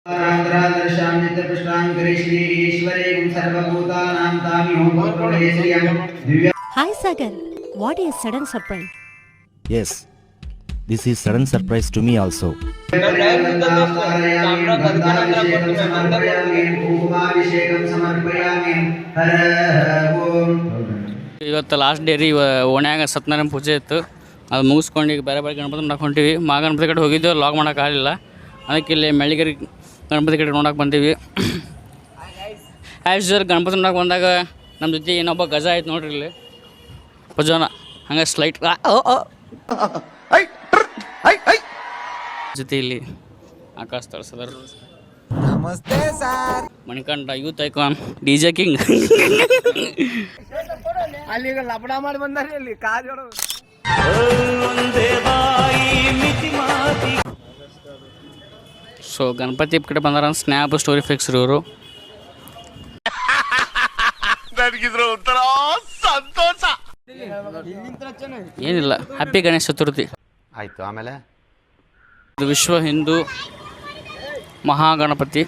Hi Sagar, what is sudden surprise? Yes, this is sudden surprise to me also. ಇವತ್ತು last day ರೀ. ಓಣ್ಯಾಗ ಸತ್ಯನಾರಾಯಣ ಪೂಜೆ ಇತ್ತು, ಅದು ಮುಗಿಸ್ಕೊಂಡು ಈಗ ಬೇರೆ ಬೇರೆ ಗಣಪತಿ ನೋಡಕ್ಕೆ ಹೊಂಟೀವಿ. ಗಣಪತಿ ಕಡೆ ಹೋಗಿದ್ದೆವು, ಲಾಗ್ ಮಾಡೋಕ್ಕಾಗಲಿಲ್ಲ. ಅದಕ್ಕೆ ಇಲ್ಲಿ ಮೆಳ್ಳಿಗೆರೆ ಗಣಪತಿ ಕಡೆ ನೋಡಕ್ಕೆ ಬಂದೀವಿ. ಆ್ಯಸ್ ಯೂಶುವಲ್ ಗಣಪತಿ ನೋಡಕ್ಕೆ ಬಂದಾಗ ನಮ್ಮ ಜೊತೆ ಇನ್ನೊಬ್ಬ ಗಜ ಆಯ್ತು ನೋಡ್ರಿ ಇಲ್ಲಿ ಪಜೋನ ಹಂಗೆ ಸ್ಲೈಟ್ ಜೊತೆ ಇಲ್ಲಿ ಆಕಾಶ ತೋರಿಸಿದಾರ. ನಮಸ್ತೆ sir. Manikanta youth icon DJ king ಅಲ್ಲಿ ಈಗ ಲಪಡ ಮಾಡಿ ಬಂದಾರೆ ಇಲ್ಲಿ ಕಾಜೋಡು. ಸೊ ಗಣಪತಿ ಕಡೆ ಬಂದಾರ ಸ್ನ್ಯಾಪ್ ಸ್ಟೋರಿ ಫಿಕ್ಸ್ ಇವರು. ಏನಿಲ್ಲ, ಹ್ಯಾಪಿ ಗಣೇಶ ಚತುರ್ಥಿ ಆಯ್ತು. ಆಮೇಲೆ ಇದು ವಿಶ್ವ ಹಿಂದೂ ಮಹಾಗಣಪತಿ.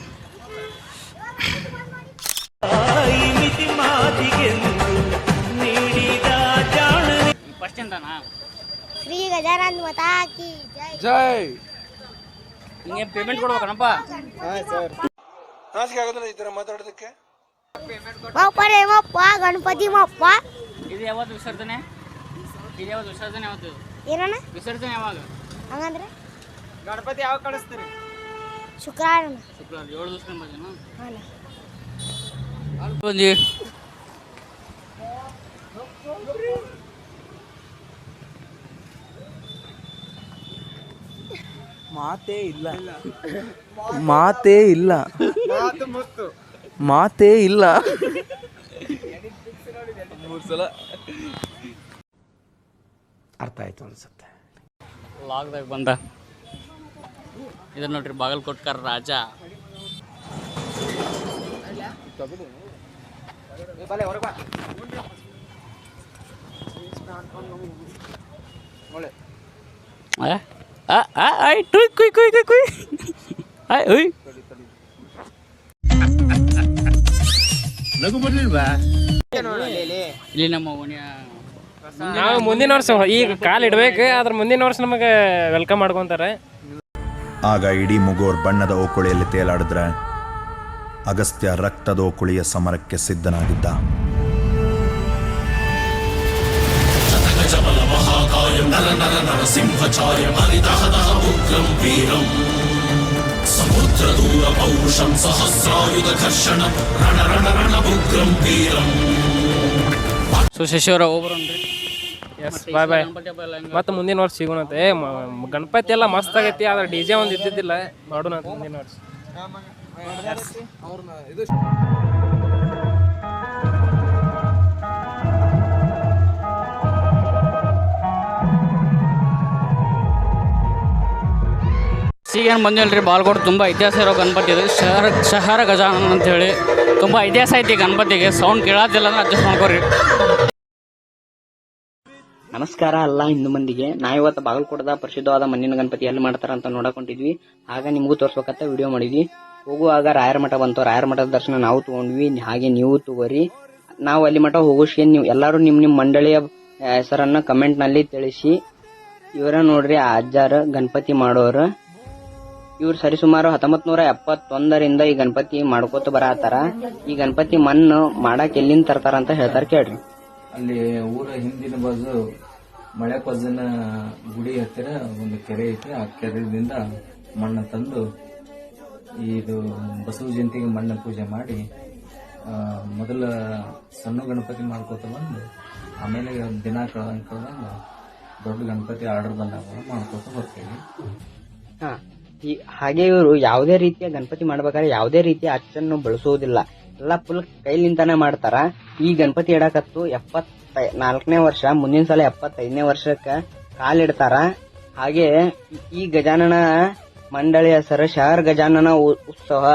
ಶ್ರೀ ಗಜಾನನ ಮಾತಾ ಕಿ ಜೈ. ಜೈ. ಹಿಂಗೆ ಪೇಮೆಂಟ್ ಕೊಡ್ಬೇಕನಪ್ಪ. ನಾಚಿಕೆ ಆಗೋದಿಲ್ಲ ಈ ಥರ ಮಾತಾಡೋದಕ್ಕೆ. ಮಪ್ಪರೇ ಮಪ್ಪ ಗಣಪತಿ ಮಪ್ಪ. ಇದು ಯಾವತ್ತು ವಿಸರ್ಜನೆ? ಇದು ಯಾವತ್ತು ವಿಸರ್ಜನೆ? ಯಾವತ್ತು ಏನಣ್ಣ ವಿಸರ್ಜನೆ? ಯಾವಾಗ ಹಂಗಂದ್ರೆ ಗಣಪತಿ ಯಾವಾಗ ಕಳಿಸ್ತೀರಿ? ಶುಕ್ರವಾರ. 7 ದಿವಸ ಬಂದೇನು ಹಾಂ ಬಂದಿ. ಮಾತೇ ಇಲ್ಲ, ಮಾತೇ ಇಲ್ಲ, ಮಾತೇ ಇಲ್ಲ. 3 ಸಲ ಅರ್ಥ ಆಯ್ತು ಅನ್ಸುತ್ತೆ. ಲಾಗ್ದಾಗ ಬಂದ ಇದನ್ನ ನೋಡ್ರಿ, ಬಾಗಲಕೋಟ್ಕರ್ ರಾಜ. ಇಲ್ಲಿ ನಮ್ಮ ಓಣಿಯ ನಾವು ಮುಂದಿನ ವರ್ಷ ಈಗ ಕಾಲು ಇಡ್ಬೇಕು, ಅದ್ರ ಮುಂದಿನ ವರ್ಷ ನಮಗೆ ವೆಲ್ಕಮ್ ಮಾಡ್ಕೊಂತಾರೆ. ಆಗ ಇಡೀ ಮುಗೋರ್ ಬಣ್ಣದ ಓಕುಳಿಯಲ್ಲಿ ತೇಲಾಡಿದ್ರೆ ಅಗಸ್ತ್ಯ ರಕ್ತದ ಓಕುಳಿಯ ಸಮರಕ್ಕೆ ಸಿದ್ಧನಾಗಿದ್ದ. ಸೊ ಶಶಿಯವರ ಹೋಗ್ಬರೋಣ್ರಿ. ಎಸ್, ಬಾಯ್ ಬಾಯ್. ಮತ್ತೆ ಮುಂದಿನ ವರ್ಷ ಸಿಗೋಣಂತೆ. ಗಣಪತಿ ಎಲ್ಲ ಮಸ್ತ್ ಆಗೈತಿ, ಆದ್ರೆ DJ ಒಂದು ಇದ್ದಿದ್ದಿಲ್ಲ. ಮಾಡೋಣ ಮುಂದಿನ ವರ್ಷ. ಈಗೇನು ಬಂದಿಲ್ರಿ, ಬಾಲ್ಕೋಟ್ ತುಂಬ ಇತಿಹಾಸ ಇರೋ ಗಣಪತಿ ಇದೆ. ಶಹರ ಗಜಾನನ ಅಂತೇಳಿ ತುಂಬ ಇತಿಹಾಸ ಐತಿ ಗಣಪತಿಗೆ. ಸೌಂಡ್ ಕೇಳೋದಿಲ್ಲ ಅಂದ್ರೆ ಅಡ್ಜಸ್ಟ್ ಮಾಡ್ಕೋರಿ. ನಮಸ್ಕಾರ ಎಲ್ಲ ಹಿಂದೂ ಮಂದಿಗೆ. ನಾವಿವತ್ತು ಬಾಗಲಕೋಟದ ಪ್ರಸಿದ್ಧವಾದ ಮಣ್ಣಿನ ಗಣಪತಿ ಎಲ್ಲಿ ಮಾಡ್ತಾರ ಅಂತ ನೋಡಕೊಂಡಿದ್ವಿ. ಆಗ ನಿಮಗೂ ತೋರ್ಸ್ಬೇಕಂತ ವಿಡಿಯೋ ಮಾಡಿದ್ವಿ. ಹೋಗುವಾಗ ರಾಯರ ಮಠ ಬಂತು. ರಾಯರ ಮಠದ ದರ್ಶನ ನಾವು ತಗೊಂಡ್ವಿ, ಹಾಗೆ ನೀವು ತಗೋರಿ. ನಾವು ಅಲ್ಲಿ ಮಠ ಹೋಗೋಷ್ಗೆ ನೀವು ಎಲ್ಲರೂ ನಿಮ್ಮ ಮಂಡಳಿಯ ಹೆಸರನ್ನ ಕಮೆಂಟ್ ನಲ್ಲಿ ತಿಳಿಸಿ. ಇವರ ನೋಡ್ರಿ ಆ ಅಜ್ಜಾರ ಗಣಪತಿ ಮಾಡೋರು. ಇವ್ರು ಸರಿಸುಮಾರು 1971ರಿಂದ ಈ ಗಣಪತಿ ಮಾಡ್ಕೋತ ಬರತ್ತಾರ. ಈ ಗಣಪತಿ ಮಣ್ಣು ಮಾಡಕ್ ಎಲ್ಲಿಂದ ತರ್ತಾರ ಅಂತ ಹೇಳ್ತಾರ, ಕೇಳ್ರಿ. ಅಲ್ಲಿ ಊರ ಹಿಂದಿನ ಬಾಜು ಮಳೆ ಪಜ್ಜನ ಗುಡಿ ಹತ್ತಿರ ಒಂದು ಕೆರೆ ಐತಿ. ಆ ಕೆರೆಯಿಂದ ಮಣ್ಣು ತಂದು ಇದು ಬಸವ ಜಯಂತಿಗೆ ಮಣ್ಣ ಪೂಜೆ ಮಾಡಿ ಮೊದಲ ಸಣ್ಣ ಗಣಪತಿ ಮಾಡ್ಕೋತ ಬಂದು ಆಮೇಲೆ ದಿನ ಕಳೆದಂಗ ದೊಡ್ಡ ಗಣಪತಿ ಆರ್ಡರ್ ಬಂದಾಗ ಮಾಡ್ಕೋತ ಬರ್ತೀವಿ. ಹಾಗೆ ಇವರು ಯಾವುದೇ ರೀತಿಯ ಗಣಪತಿ ಮಾಡ್ಬೇಕಾದ್ರೆ ಯಾವುದೇ ರೀತಿಯ ಅಚ್ಚನ್ನು ಬಳಸುವುದಿಲ್ಲ. ಎಲ್ಲ ಫುಲ್ ಕೈಲಿಂತಾನೆ ಮಾಡ್ತಾರ. ಈ ಗಣಪತಿ ಇಡಕತ್ತು 74ನೇ ವರ್ಷ, ಮುಂದಿನ ಸಲ 75ನೇ ವರ್ಷಕ್ಕೆ ಕಾಲಿಡ್ತಾರ. ಹಾಗೆ ಈ ಗಜಾನನ ಮಂಡಳಿ ಹೆಸರು ಶಹರ್ ಗಜಾನನ ಉತ್ಸವ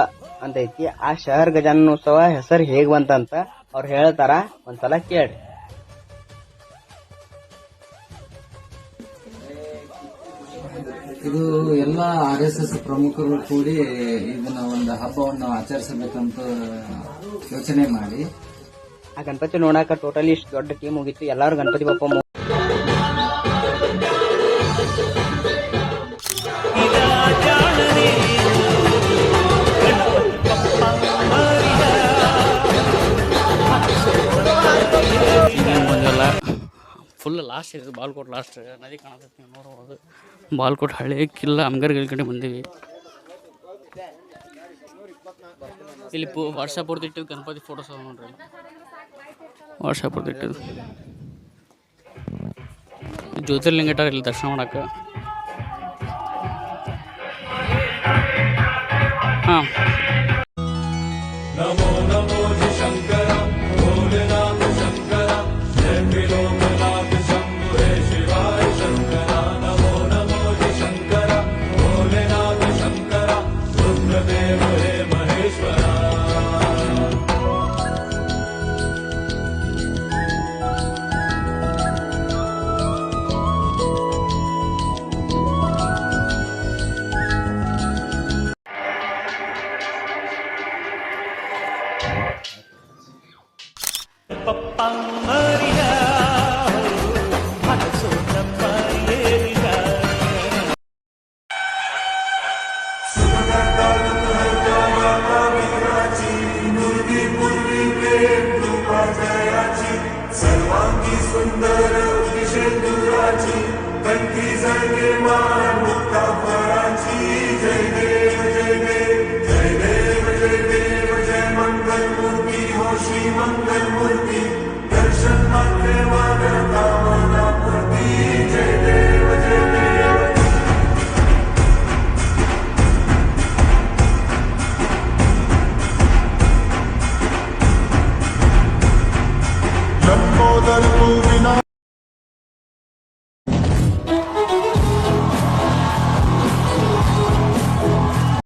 ಅಂತ ಐತಿ. ಆ ಶಹರ್ ಗಜಾನನ ಉತ್ಸವ ಹೆಸರು ಹೇಗ್ ಬಂತಂತ ಅವ್ರು ಹೇಳ್ತಾರ, ಒಂದ್ಸಲ ಕೇಳ್ರಿ. ಇದು ಎಲ್ಲ RSS ಪ್ರಮುಖರು ಕೂಡಿ ಇದನ್ನ ಒಂದು ಹಬ್ಬವನ್ನು ಆಚರಿಸಬೇಕಂತ ಯೋಚನೆ ಮಾಡಿ ಆ ಗಣಪತಿ ನೋಡಾಕ ಟೋಟಲಿ ಇಷ್ಟು ದೊಡ್ಡ ಟೀಮ್ ಹೋಗಿತ್ತು. ಎಲ್ಲಾರು ಗಣಪತಿ ಬಪ್ಪ ಫುಲ್ ಲಾಸ್ಟ್ ಇದೆ, ಬಾಲ್ಕೋಟ್ ಲಾಸ್ಟ್ ನದಿ ಕಾಣತೈತಿ, ನೀವು ನೋಡ್ಬೋದು. ಬಾಲ್ಕೋಟ್ ಹಳೆ ಕಿಲ್ಲ ಅಮ್ಗರ್ಗಳ ಕಡೆ ಬಂದೀವಿ. ಇಲ್ಲಿ ವರ್ಷ ಪೂರ್ತಿ ಇಟ್ಟಿದ್ದು ಗಣಪತಿ ಫೋಟೋಸ್ ಅದ ನೋಡ್ರಿ, ವರ್ಷ ಪೂರ್ತಿ ಇಟ್ಟಿದ್ದು. ಜ್ಯೋತಿರ್ಲಿಂಗ ಇಟ್ಟಾರ ಇಲ್ಲಿ ದರ್ಶನ ಮಾಡಕ್ಕೆ. ಹಾಂ, ಲಂಬೋದರ